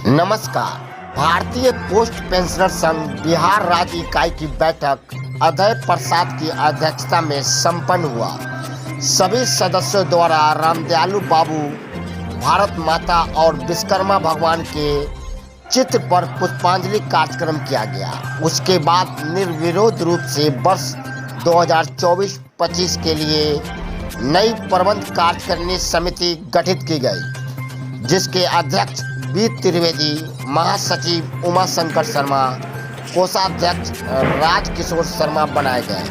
नमस्कार। भारतीय post pensioner संघ बिहार राज्य इकाई की बैठक अजय प्रसाद की अध्यक्षता में संपन्न हुआ। सभी सदस्यों द्वारा रामदयालु बाबू, भारत माता और विश्वकर्मा भगवान के चित्र पर पुष्पांजलि कार्यक्रम किया गया। उसके बाद निर्विरोध रूप से वर्ष 2024-25 के लिए नई प्रबंध कार्यकारिणी समिति गठित की गई, जिसके अध्यक्ष बी त्रिवेदी, महासचिव उमा शंकर शर्मा, कोषाध्यक्ष राजकिशोर शर्मा बनाए गए।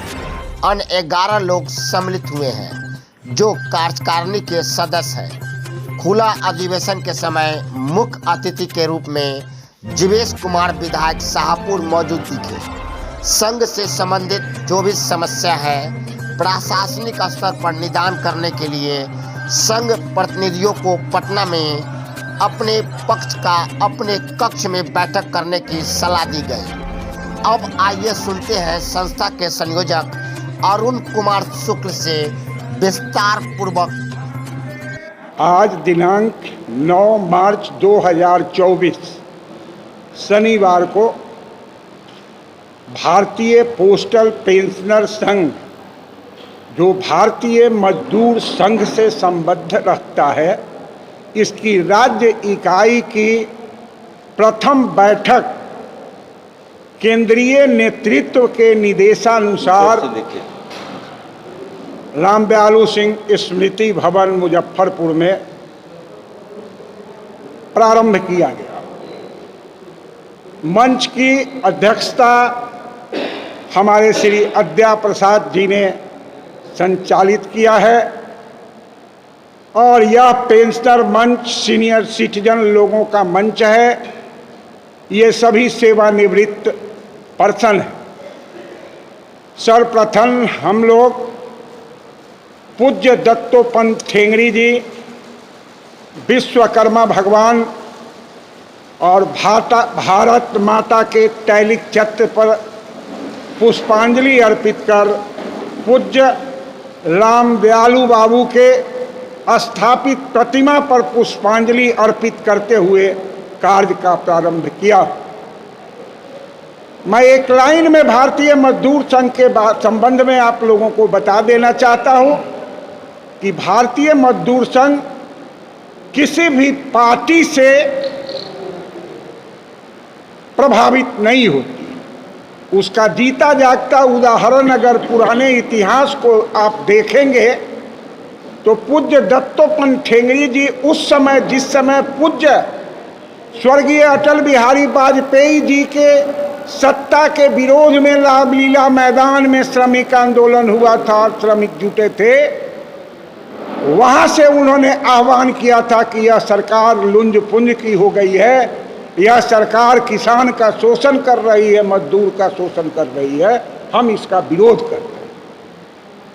अन्य 11 लोग सम्मिलित हुए हैं जो कार्यकारिणी के सदस्य हैं। खुला अधिवेशन के समय मुख्य अतिथि के रूप में जीवेश कुमार विधायक शाहपुर मौजूद दिखे। संघ से संबंधित जो भी समस्या है प्रशासनिक स्तर पर निदान करने के लिए संघ प्रतिनिधियों को पटना में अपने पक्ष का अपने कक्ष में बैठक करने की सलाह दी गई। अब आइए सुनते हैं संस्था के संयोजक अरुण कुमार शुक्ल से विस्तार पूर्वक। आज दिनांक 9 मार्च 2024 शनिवार को भारतीय पोस्टल पेंशनर संघ, जो भारतीय मजदूर संघ से संबद्ध रखता है, इसकी राज्य इकाई की प्रथम बैठक केंद्रीय नेतृत्व के निर्देशानुसार रामदयालु सिंह स्मृति भवन मुजफ्फरपुर में प्रारंभ किया गया। मंच की अध्यक्षता हमारे श्री अद्या प्रसाद जी ने संचालित किया है और यह पेंशनर मंच सीनियर सिटीजन लोगों का मंच है। ये सभी सेवानिवृत्त पर्सन हैं। सर्वप्रथम हम लोग पूज्य दत्तोपंत ठेंगड़ी जी, विश्वकर्मा भगवान और भारत माता के तैलिक छत्र पर पुष्पांजलि अर्पित कर पूज्य रामदयालु बाबू के स्थापित प्रतिमा पर पुष्पांजलि अर्पित करते हुए कार्य का प्रारंभ किया। मैं एक लाइन में भारतीय मजदूर संघ के संबंध में आप लोगों को बता देना चाहता हूं कि भारतीय मजदूर संघ किसी भी पार्टी से प्रभावित नहीं होती। उसका जीता जागता उदाहरण अगर पुराने इतिहास को आप देखेंगे तो पूज्य दत्तोपंत ठेंगड़ी जी उस समय, जिस समय पूज्य स्वर्गीय अटल बिहारी वाजपेयी जी के सत्ता के विरोध में रामलीला मैदान में श्रमिक आंदोलन हुआ था, श्रमिक जुटे थे, वहां से उन्होंने आह्वान किया था कि यह सरकार लुंज पुंज की हो गई है, यह सरकार किसान का शोषण कर रही है, मजदूर का शोषण कर रही है, हम इसका विरोध करते हैं।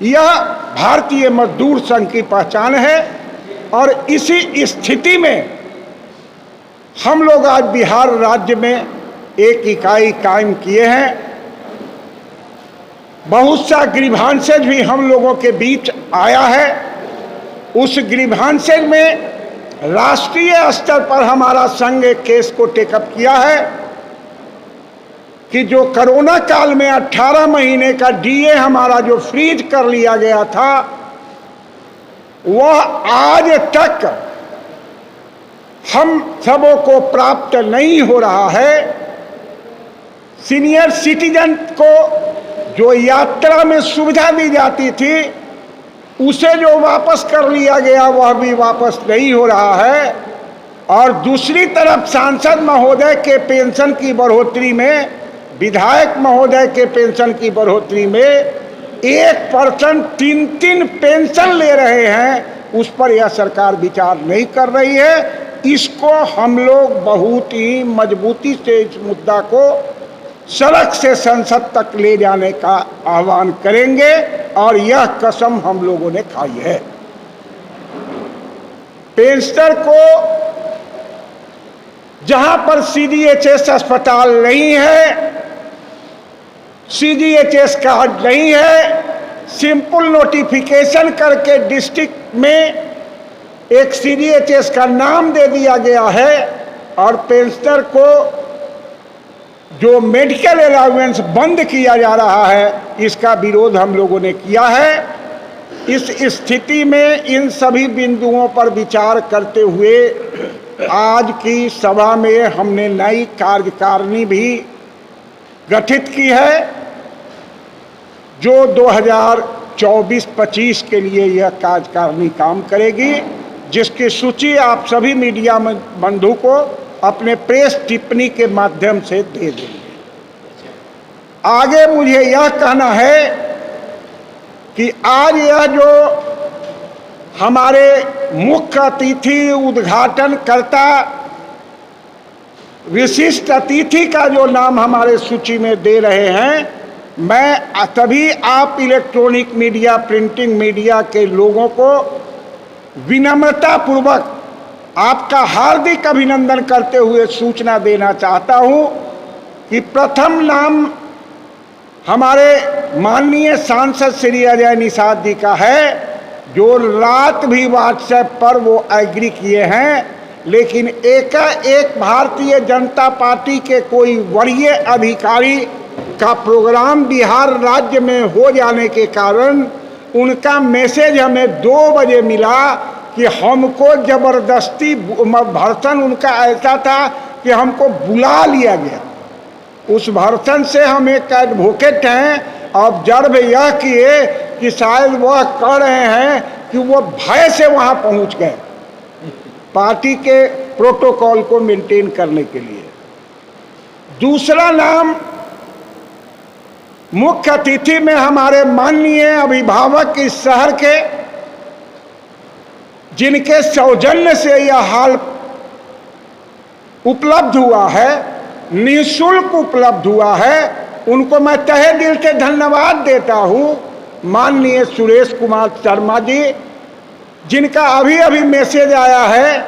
यह भारतीय मजदूर संघ की पहचान है और इसी स्थिति में हम लोग आज बिहार राज्य में एक इकाई कायम किए हैं। बहुत सा ग्रीवांसेज भी हम लोगों के बीच आया है। उस ग्रीवांसेज में राष्ट्रीय स्तर पर हमारा संघ एक केस को टेकअप किया है कि जो कोरोना काल में 18 महीने का डीए हमारा जो फ्रीज कर लिया गया था, वह आज तक हम सबों को प्राप्त नहीं हो रहा है। सीनियर सिटीजन को जो यात्रा में सुविधा दी जाती थी, उसे जो वापस कर लिया गया वह भी वापस नहीं हो रहा है। और दूसरी तरफ सांसद महोदय के पेंशन की बढ़ोतरी में, विधायक महोदय के पेंशन की बढ़ोतरी में 1% 3 पेंशन ले रहे हैं, उस पर यह सरकार विचार नहीं कर रही है। इसको हम लोग बहुत ही मजबूती से इस मुद्दा को सड़क से संसद तक ले जाने का आह्वान करेंगे और यह कसम हम लोगों ने खाई है। पेंशनर को जहां पर सीजीएचएस अस्पताल नहीं है, सीजीएचएस कार्ड नहीं है, सिंपल नोटिफिकेशन करके डिस्ट्रिक्ट में एक सीजीएचएस का नाम दे दिया गया है और पेंशनर को जो मेडिकल अलाउंस बंद किया जा रहा है, इसका विरोध हम लोगों ने किया है। इस स्थिति में इन सभी बिंदुओं पर विचार करते हुए आज की सभा में हमने नई कार्यकारिणी भी गठित की है, जो 2024-25 के लिए यह कार्यकारिणी काम करेगी, जिसकी सूची आप सभी मीडिया बंधु को अपने प्रेस टिप्पणी के माध्यम से दे देंगे। आगे मुझे यह कहना है कि आज यह जो हमारे मुख्य अतिथि, उद्घाटनकर्ता, विशिष्ट अतिथि का जो नाम हमारे सूची में दे रहे हैं, मैं तभी आप इलेक्ट्रॉनिक मीडिया, प्रिंटिंग मीडिया के लोगों को विनम्रता पूर्वक आपका हार्दिक अभिनंदन करते हुए सूचना देना चाहता हूं कि प्रथम नाम हमारे माननीय सांसद श्री अजय निषाद जी का है, जो रात भी व्हाट्सएप पर वो एग्री किए हैं, लेकिन एक भारतीय जनता पार्टी के कोई वरीय अधिकारी का प्रोग्राम बिहार राज्य में हो जाने के कारण उनका मैसेज हमें 2 बजे मिला कि हमको जबरदस्ती भर्सन उनका ऐसा था कि हमको बुला लिया गया। उस भर्सन से हम एक एडवोकेट हैं, ऑब्जर्व यह किए कि शायद वह कह रहे हैं कि वो भय से वहां पहुंच गए पार्टी के प्रोटोकॉल को मेंटेन करने के लिए। दूसरा नाम मुख्य अतिथि में हमारे माननीय अभिभावक इस शहर के, जिनके सौजन्य से यह हाल उपलब्ध हुआ है, निःशुल्क उपलब्ध हुआ है, उनको मैं तहे दिल से धन्यवाद देता हूं। माननीय सुरेश कुमार शर्मा जी, जिनका अभी अभी मैसेज आया है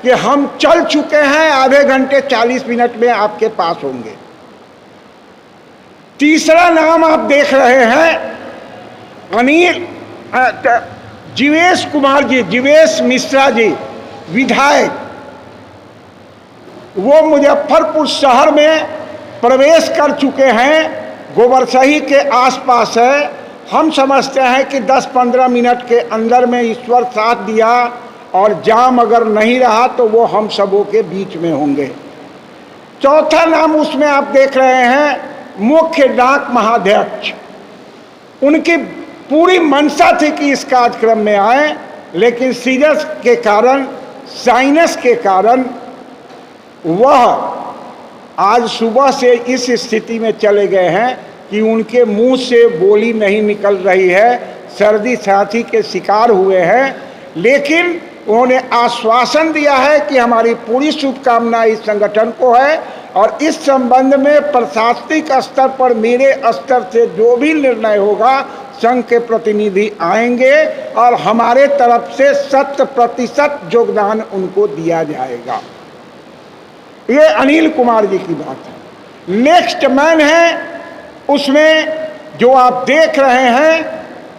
कि हम चल चुके हैं, आधे घंटे 40 मिनट में आपके पास होंगे। तीसरा नाम आप देख रहे हैं जीवेश कुमार जी, जीवेश मिश्रा जी, विधायक। वो मुजफ्फरपुर शहर में प्रवेश कर चुके हैं, गोबरसही के आसपास है। हम समझते हैं कि 10-15 मिनट के अंदर में ईश्वर साथ दिया और जाम अगर नहीं रहा तो वो हम सबों के बीच में होंगे। चौथा नाम उसमें आप देख रहे हैं मुख्य डाक महाध्यक्ष। उनकी पूरी मंशा थी कि इस कार्यक्रम में आए, लेकिन सीरियस के कारण, साइनस के कारण वह आज सुबह से इस स्थिति में चले गए हैं कि उनके मुंह से बोली नहीं निकल रही है, सर्दी साथी के शिकार हुए हैं। लेकिन उन्होंने आश्वासन दिया है कि हमारी पूरी शुभकामना इस संगठन को है और इस संबंध में प्रशासनिक स्तर पर मेरे स्तर से जो भी निर्णय होगा संघ के प्रतिनिधि आएंगे और हमारे तरफ से 100% योगदान उनको दिया जाएगा। ये अनिल कुमार जी की बात है। नेक्स्ट मैन है, उसमें जो आप देख रहे हैं,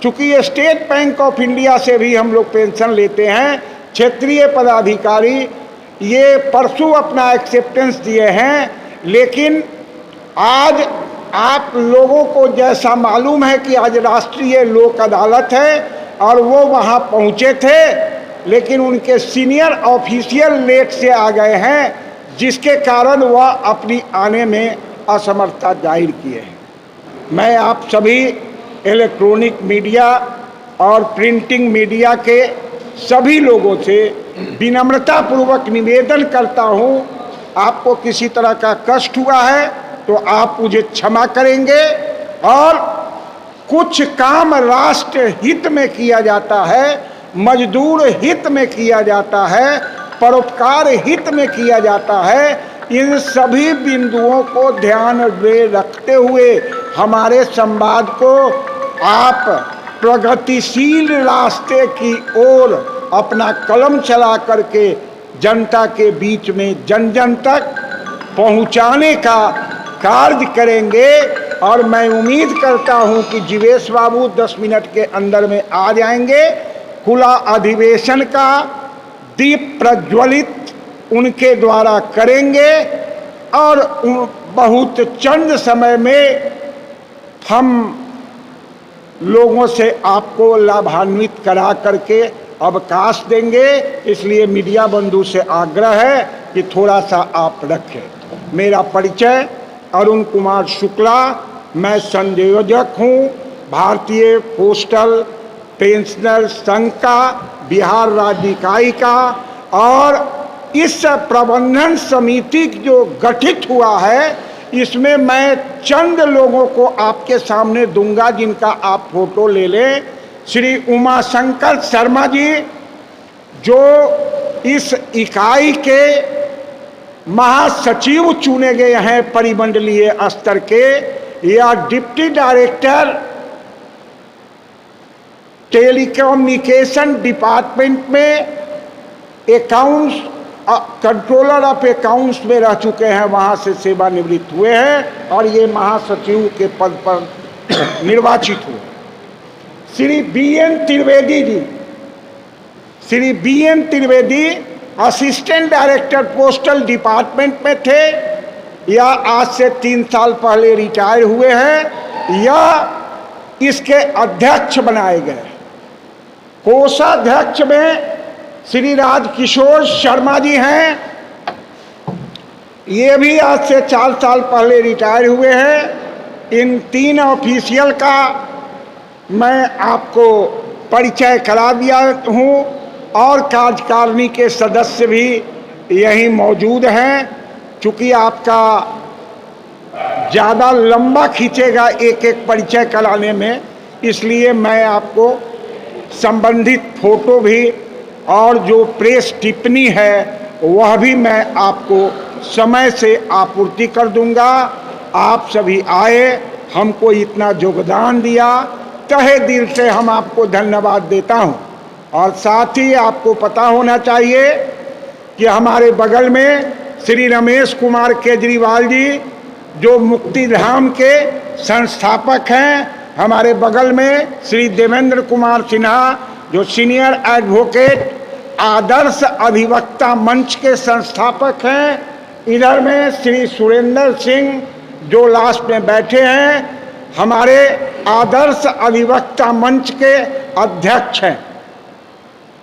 चूंकि ये स्टेट बैंक ऑफ इंडिया से भी हम लोग पेंशन लेते हैं, क्षेत्रीय पदाधिकारी ये परसों अपना एक्सेप्टेंस दिए हैं। लेकिन आज आप लोगों को जैसा मालूम है कि आज राष्ट्रीय लोक अदालत है और वो वहाँ पहुँचे थे, लेकिन उनके सीनियर ऑफिशियल लेट से आ गए हैं, जिसके कारण वह अपनी आने में असमर्थता जाहिर किए हैं। मैं आप सभी इलेक्ट्रॉनिक मीडिया और प्रिंटिंग मीडिया के सभी लोगों से विनम्रता पूर्वक निवेदन करता हूं, आपको किसी तरह का कष्ट हुआ है तो आप मुझे क्षमा करेंगे। और कुछ काम राष्ट्र हित में किया जाता है, मजदूर हित में किया जाता है, परोपकार हित में किया जाता है। इन सभी बिंदुओं को ध्यान में रखते हुए हमारे संवाद को आप प्रगतिशील रास्ते की ओर अपना कलम चला करके जनता के बीच में जन जन तक पहुंचाने का कार्य करेंगे। और मैं उम्मीद करता हूं कि जीवेश बाबू 10 मिनट के अंदर में आ जाएंगे। खुला अधिवेशन का दीप प्रज्वलित उनके द्वारा करेंगे और बहुत चंद समय में हम लोगों से आपको लाभान्वित करा करके अवकाश देंगे। इसलिए मीडिया बंधु से आग्रह है कि थोड़ा सा आप रखें। मेरा परिचय अरुण कुमार शुक्ला, मैं संयोजक हूँ भारतीय पोस्टल पेंशनर संघ का बिहार राज्य इकाई का, और इस प्रबंधन समिति जो गठित हुआ है इसमें मैं चंद लोगों को आपके सामने दूंगा जिनका आप फोटो ले लें। श्री उमाशंकर शर्मा जी जो इस इकाई के महासचिव चुने गए हैं परिमंडलीय स्तर के, या डिप्टी डायरेक्टर टेलीकम्युनिकेशन डिपार्टमेंट में अकाउंट्स कंट्रोलर ऑफ अकाउंट्स में रह चुके हैं, वहाँ से सेवानिवृत्त हुए हैं और ये महासचिव के पद पर निर्वाचित हुए। Shri B N. Trivedi ji, Shri B N. Trivedi assistant director postal department में थे, या आज से 3 साल पहले रिटायर हुए हैं, या इसके अध्यक्ष बनाए गए। कोषाध्यक्ष में श्री राजकिशोर शर्मा जी हैं, ये भी आज से 4 साल पहले रिटायर हुए हैं। इन 3 ऑफिशियल का मैं आपको परिचय करा दिया हूँ, और कार्यकारिणी के सदस्य भी यहीं मौजूद हैं। चूँकि आपका ज़्यादा लंबा खींचेगा एक एक परिचय कराने में, इसलिए मैं आपको संबंधित फोटो भी और जो प्रेस टिप्पणी है वह भी मैं आपको समय से आपूर्ति कर दूंगा। आप सभी आए, हमको इतना योगदान दिया, तहे दिल से हम आपको धन्यवाद देता हूं। और साथ ही आपको पता होना चाहिए कि हमारे बगल में श्री रमेश कुमार केजरीवाल जी जो मुक्तिधाम के संस्थापक हैं, हमारे बगल में श्री देवेंद्र कुमार सिन्हा जो सीनियर एडवोकेट आदर्श अधिवक्ता मंच के संस्थापक हैं, इधर में श्री सुरेंद्र सिंह जो लास्ट में बैठे हैं हमारे आदर्श अधिवक्ता मंच के अध्यक्ष हैं।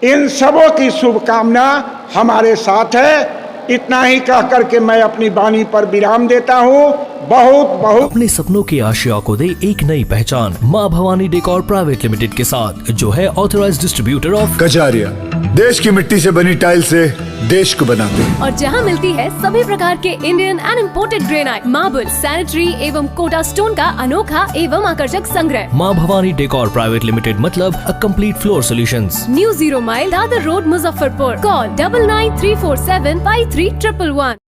इन सबों की शुभकामना हमारे साथ है। इतना ही कह करके मैं अपनी वाणी पर विराम देता हूँ। बहुत बहुत अपने सपनों की आशिया को दे एक नई पहचान माँ भवानी डेकोर प्राइवेट लिमिटेड के साथ, जो है ऑथराइज्ड डिस्ट्रीब्यूटर ऑफ कजारिया। देश की मिट्टी से बनी टाइल से देश को बनाते हैं, और जहां मिलती है सभी प्रकार के Indian and imported granite, marble, sanitary एवं कोटा स्टोन का अनोखा एवं आकर्षक संग्रह। माँ भवानी डेकोर प्राइवेट लिमिटेड मतलब a complete floor solutions. New 0 mile Dadar road, Muzaffarpur. Call 9934753111।